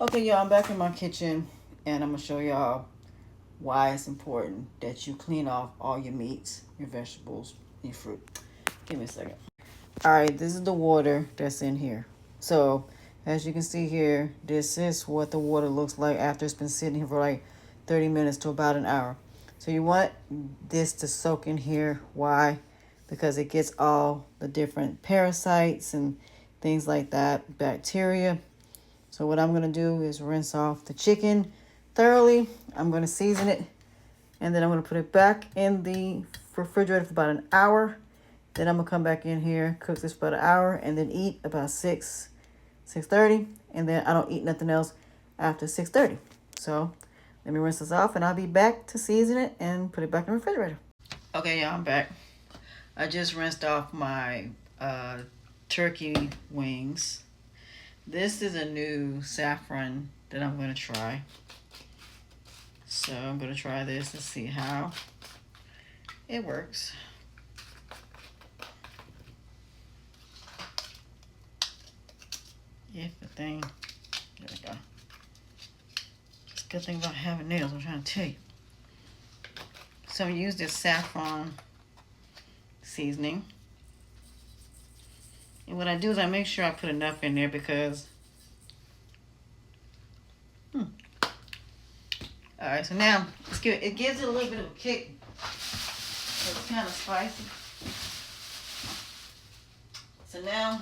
Okay, y'all, I'm back in my kitchen and I'm gonna show y'all why it's important that you clean off all your meats, your vegetables, your fruit. Give me a second. All right, this is the water that's in here. So, as you can see here, this is what the water looks like after it's been sitting here for like 30 minutes to about an hour. So you want this to soak in here. Why? Because it gets all the different parasites and things like that, bacteria. So what I'm going to do is rinse off the chicken thoroughly. I'm going to season it, and then I'm going to put it back in the refrigerator for about an hour. Then I'm going to come back in here, cook this for about an hour, and then eat about 6:30. And then I don't eat nothing else after 6:30. So let me rinse this off, and I'll be back to season it and put it back in the refrigerator. Okay, y'all, I'm back. I just rinsed off my turkey wings. This is a new saffron that I'm going to try. So I'm going to try this and see how it works. If the thing, there we go. It's a good thing about having nails, I'm trying to tell you. So I use this saffron seasoning. And what I do is I make sure I put enough in there because alright, so now it gives it a little bit of a kick. It's kind of spicy. So now,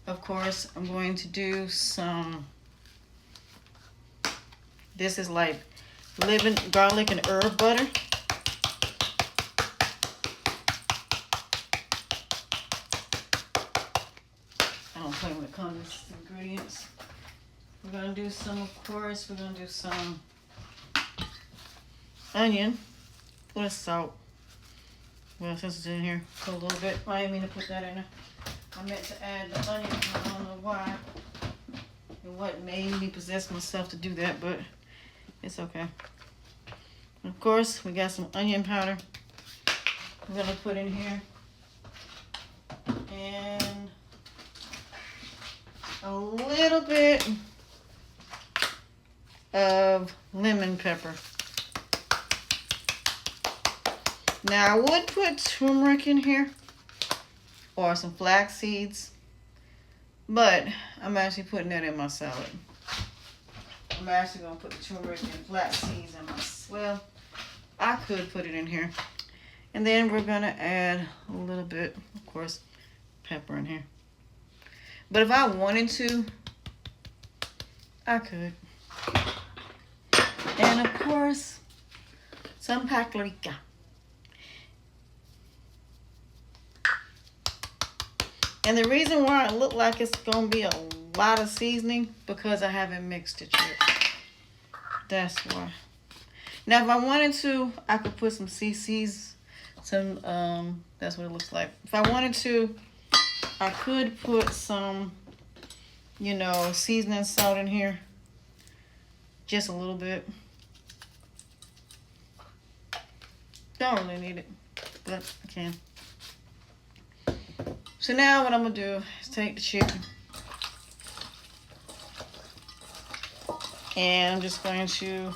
of course, I'm going to do some, this is like living garlic and herb butter. I don't play when it comes to ingredients. We're going to do some, of course, we're going to do some onion, a little salt. Well, since it's in here, put a little bit. I didn't mean to put that in there. I meant to add the onion, I don't know why. And what made me possess myself to do that, but it's okay. And of course, we got some onion powder we're going to put in here. And a little bit of lemon pepper. Now I would put turmeric in here or some flax seeds, but I'm actually putting that in my salad. I'm actually going to put the turmeric and flax seeds in my, well, I could put it in here. And then we're going to add a little bit, of course, pepper in here. But if I wanted to, I could. And of course, some paprika. And the reason why it looked like it's going to be a lot of seasoning, because I haven't mixed it yet. That's why. Now, if I wanted to, I could put some CCs. That's what it looks like. If I wanted to, I could put some, seasoning salt in here. Just a little bit. Don't really need it, but I can. So now what I'm going to do is take the chicken. And I'm just going to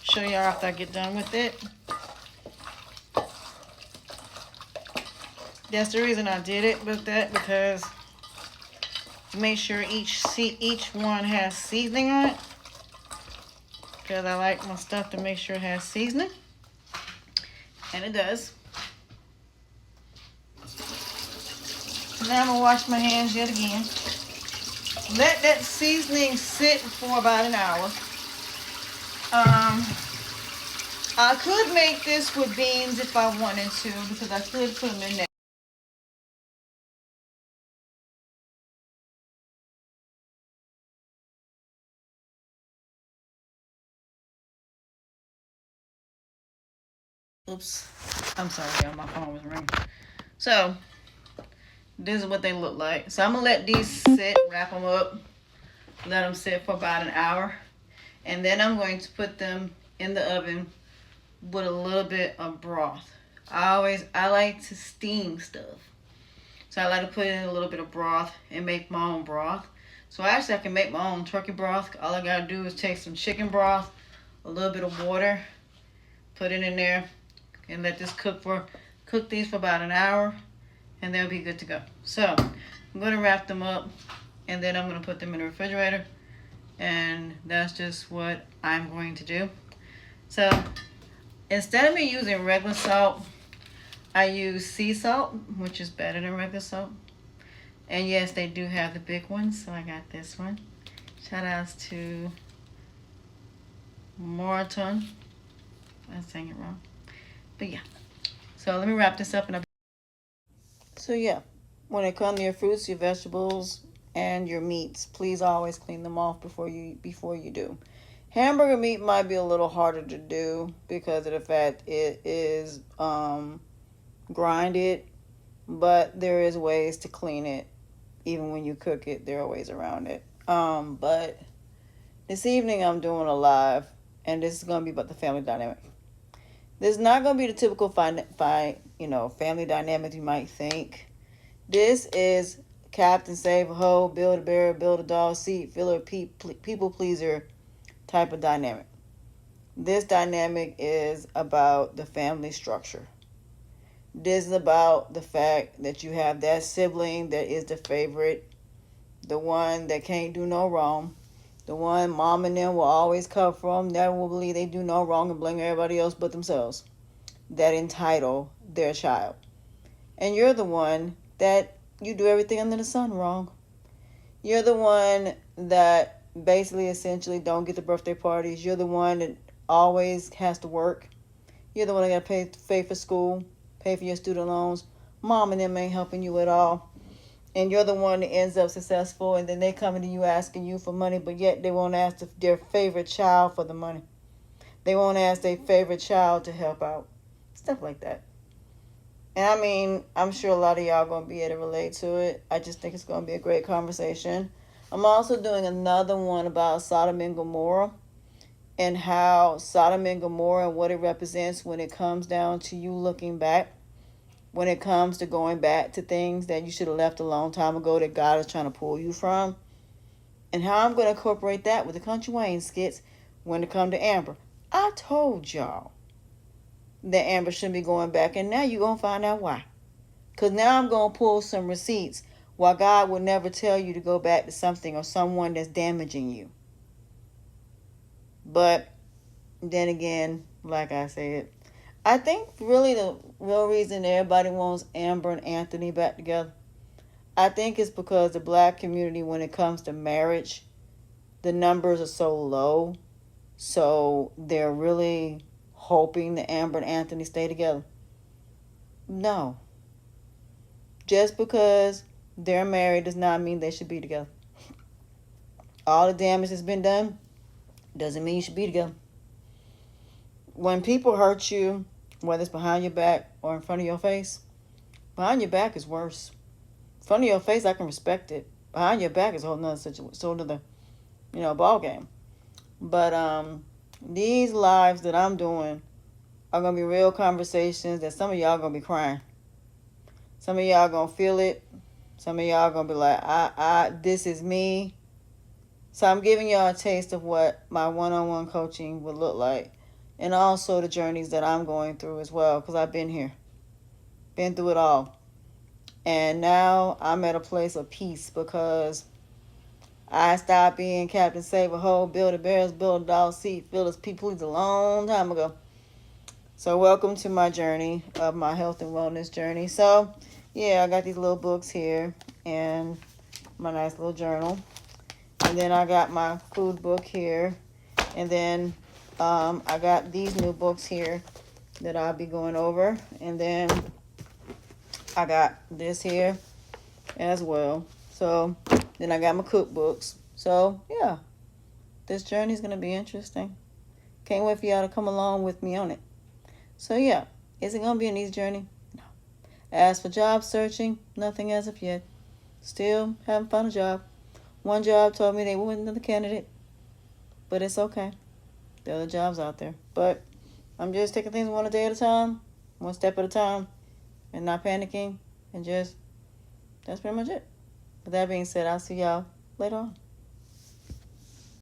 show you after I get done with it. That's the reason I did it with that, because to make sure each one has seasoning on it. Because I like my stuff to make sure it has seasoning. And it does. Now I'm going to wash my hands yet again. Let that seasoning sit for about an hour. I could make this with beans if I wanted to, because I could put them in there. Oops. I'm sorry, y'all. My phone was ringing. So, this is what they look like. So, I'm going to let these sit, wrap them up, let them sit for about an hour. And then I'm going to put them in the oven with a little bit of broth. I like to steam stuff. So I like to put in a little bit of broth and make my own broth. So actually I can make my own turkey broth. All I gotta do is take some chicken broth, a little bit of water, put it in there, and let this cook these for about an hour, and they'll be good to go. So I'm gonna wrap them up, and then I'm gonna put them in the refrigerator, and that's just what I'm going to do. So instead of me using regular salt, I use sea salt, which is better than regular salt. And yes, they do have the big ones, so I got this one. Shout outs to Moreton. I'm saying it wrong. But yeah. So let me wrap this up. So yeah, when it comes to your fruits, your vegetables, and your meats, please always clean them off before you do. Hamburger meat might be a little harder to do because of the fact it is grinded, but there is ways to clean it. Even when you cook it, there are ways around it. But this evening I'm doing a live, and this is gonna be about the family dynamic. This is not gonna be the typical family dynamic you might think. This is Captain Save a Hoe, Build a Bear, Build a Dog, Seat Filler, People Pleaser type of dynamic. This dynamic is about the family structure. This is about the fact that you have that sibling that is the favorite, the one that can't do no wrong, the one mom and them will always cover from, never will believe they do no wrong and blame everybody else but themselves, that entitle their child. And you're the one that you do everything under the sun wrong. You're the one that basically essentially don't get the birthday parties. You're the one that always has to work. You're the one that got to pay for school, pay for your student loans. Mom and them ain't helping you at all. And you're the one that ends up successful, and then they coming to you asking you for money, but yet they won't ask their favorite child for the money. They won't ask their favorite child to help out. Stuff like that. And I mean, I'm sure a lot of y'all going to be able to relate to it. I just think it's going to be a great conversation. I'm also doing another one about Sodom and Gomorrah and how Sodom and Gomorrah and what it represents when it comes down to you looking back, when it comes to going back to things that you should have left a long time ago that God is trying to pull you from, and how I'm going to incorporate that with the Country Wayne skits when it comes to Amber. I told y'all that Amber shouldn't be going back, and now you're going to find out why. Because now I'm going to pull some receipts while God will never tell you to go back to something or someone that's damaging you. But then again, like I said, I think really the real reason everybody wants Amber and Anthony back together, I think it's because the black community, when it comes to marriage, the numbers are so low. So they're really hoping that Amber and Anthony stay together. No. Just because they're married does not mean they should be together. All the damage that's been done doesn't mean you should be together. When people hurt you, whether it's behind your back or in front of your face, behind your back is worse. In front of your face, I can respect it. Behind your back is a whole nother situation, so another, ball game. But these lives that I'm doing are gonna be real conversations that some of y'all gonna be crying. Some of y'all gonna feel it. Some of y'all gonna be like, this is me. So I'm giving y'all a taste of what my one-on-one coaching would look like. And also the journeys that I'm going through as well, because I've been here. Been through it all. And now I'm at a place of peace because I stopped being Captain Save a Hoe, Build a Bears, Build a Dog, Seat Fillers, People a long time ago. So welcome to my journey of my health and wellness journey. So yeah, I got these little books here and my nice little journal. And then I got my food book here. And then I got these new books here that I'll be going over. And then I got this here as well. So then I got my cookbooks. So yeah, this journey is going to be interesting. Can't wait for y'all to come along with me on it. So yeah, is it going to be an easy journey? No. As for job searching, nothing as of yet. Still haven't found a job. One job told me they went with another candidate. But it's okay. There are other jobs out there. But I'm just taking things one day at a time, one step at a time, and not panicking. And just, that's pretty much it. With that being said, I'll see y'all later on.